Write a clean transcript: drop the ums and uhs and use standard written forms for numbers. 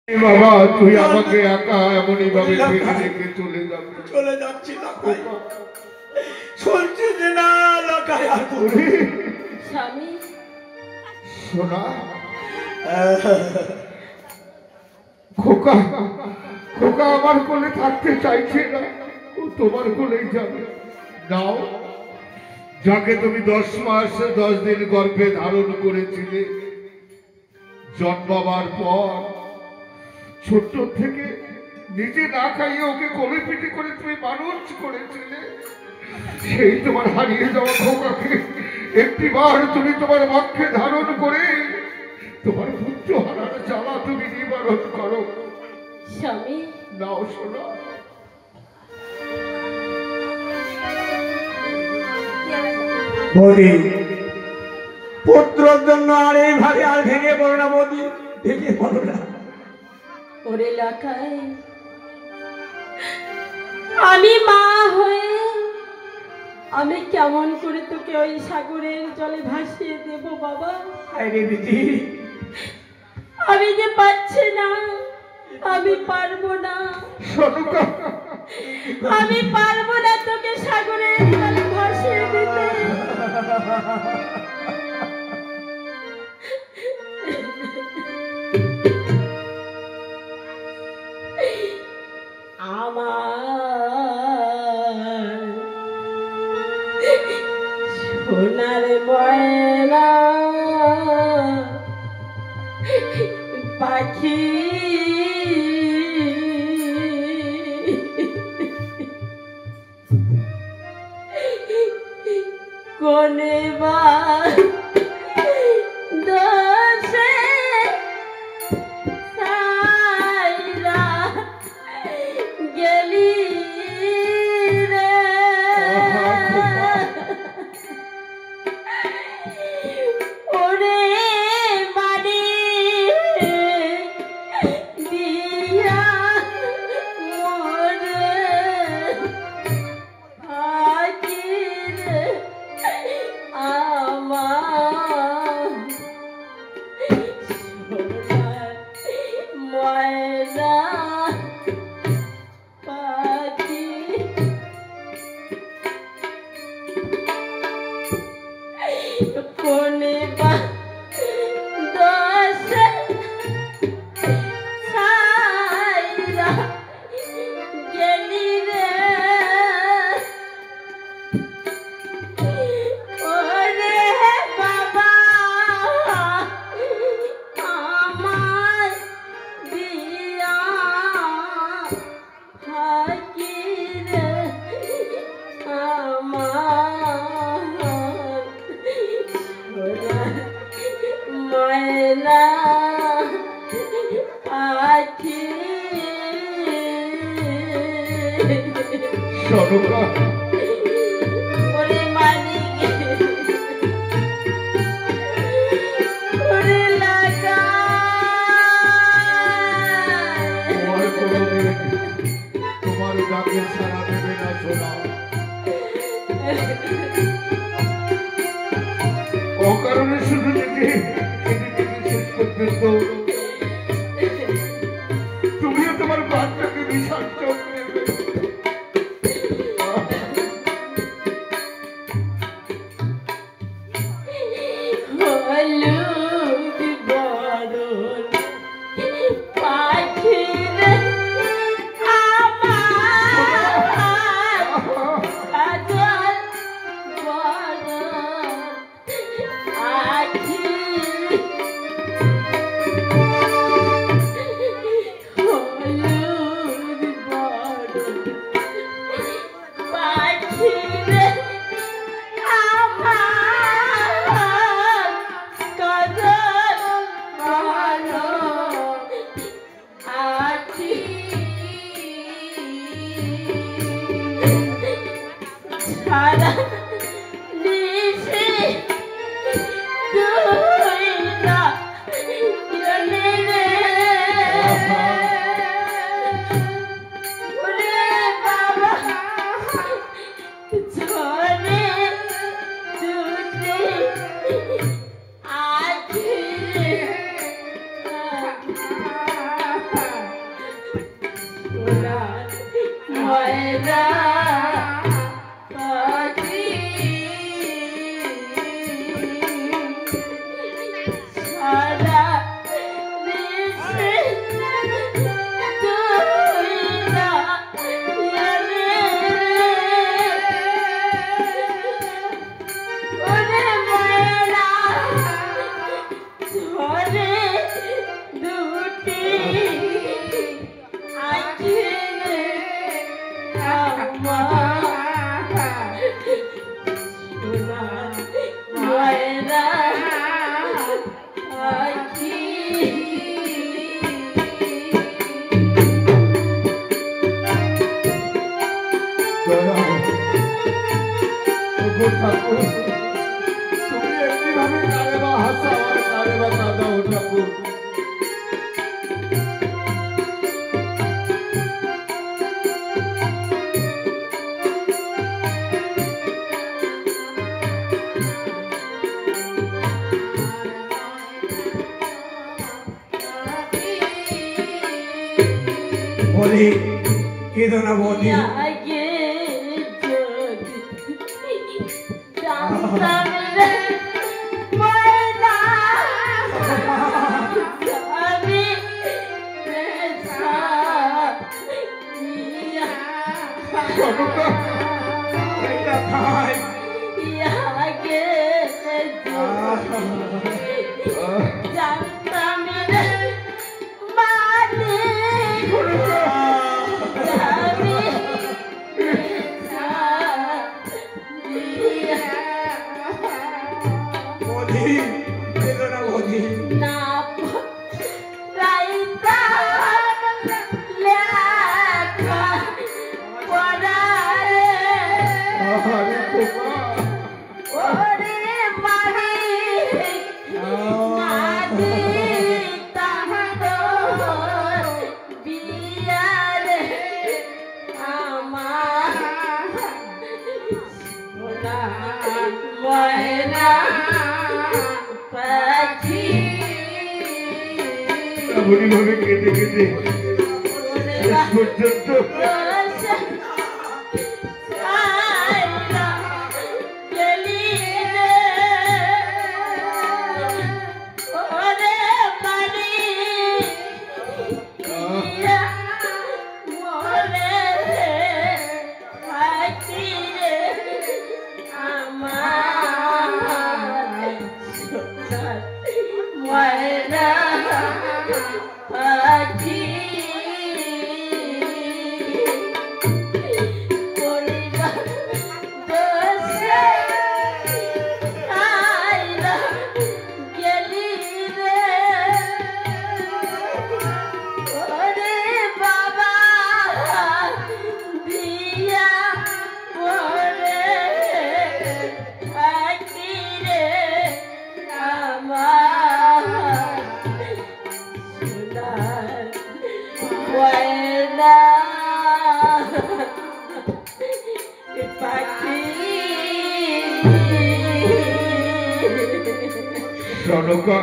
বাবা তুই আমাকে একা এমনই ভাবে ফেলে রেখে চলে যাচ্ছি শুনছি যে না লাগায় স্বামী শোনা খোকা খোকা আমার কোলে থাকতে চাইছে না, ও তোমার কোলেই যাবে। নাও, যাকে তুমি 10 মাস 10 দিন গর্ভে ধারণ করেছিলে, জন্মাবার পর ছোট থেকে নিজে না খাইয়ে ওকে কোলে পিঠে করে তুমি মানুষ করেছিলে, সেই তোমার হারিয়ে যাওয়া খোকাকে একটিবার তুমি তোমার বক্ষে ধারণ করে তোমার পুত্র হারার জ্বালা তুমি নিবারণ করো। স্বামী নাও শোনো। বৌদি, পুত্রের জন্য আর এইভাবে আর ভেঙে পড়ো না বৌদি, ভেঙে পড়ো না। ওরে লাখাই, আমি মা হয়ে আমি কেমন করে তোকে ওই সাগরের জলে ভাসিয়ে দেব বাবা? আরে দিদি, আমি যে পাচ্ছি না, আমি পারবো না, আমি পারবো না তোকে সাগরের জলে ভাসিয়ে দিতে। আমার সোনার ময়না পাখি কোনে বা দোষে সাইরা গেলি রে, ওরে বাড়ি দিয়া মোরে হাকির আমার সোনার ময়না পাখি কোনে বা দোষে ছাইরা গেলি রে, ওরে বাবা আমায় দিয়া হাকির আমার সোনার ময়না পাখি। শোনো, ওরে মালিক, ওরে লাগাই, তোমার ডাকে সারা দেবে না শোনা। অকারণে শুধু যদি শেষ পর্যন্ত তুমিও তোমার বাচ্চাকে বিষাক্ত নেবে। হলুদ বরণ পাখির আমার কাজল বরণ আখি, হলুদ বরণ ময়না পাখি সারা দেশে তুইরা এলে ওরে ময়না ঝরে দুটি আইলে আমার সোনা ময়না পাখি ওগো ঠাকুর, তুমি এমনিভাবে কারে বা হাসাও আর কারে বা কাঁদাও ঠাকুর। বলি কেঁদো না বৌদি। আগে যদি জানতাম রে ময়না আমি সনকা, এটা ভাই আগে জানতাম রে মালিক আমি বৌদি কেঁদো না বৌদি। না রাইতা লেখা পড়ারে আরে খোকা, ওরে মালিক না দিতাম তোর বিয়ারে আমার সোনা ময়না পাখি এমনইভাবে কেঁদে কেঁদে শেষ পর্যন্ত ময়না পাখি সনকা,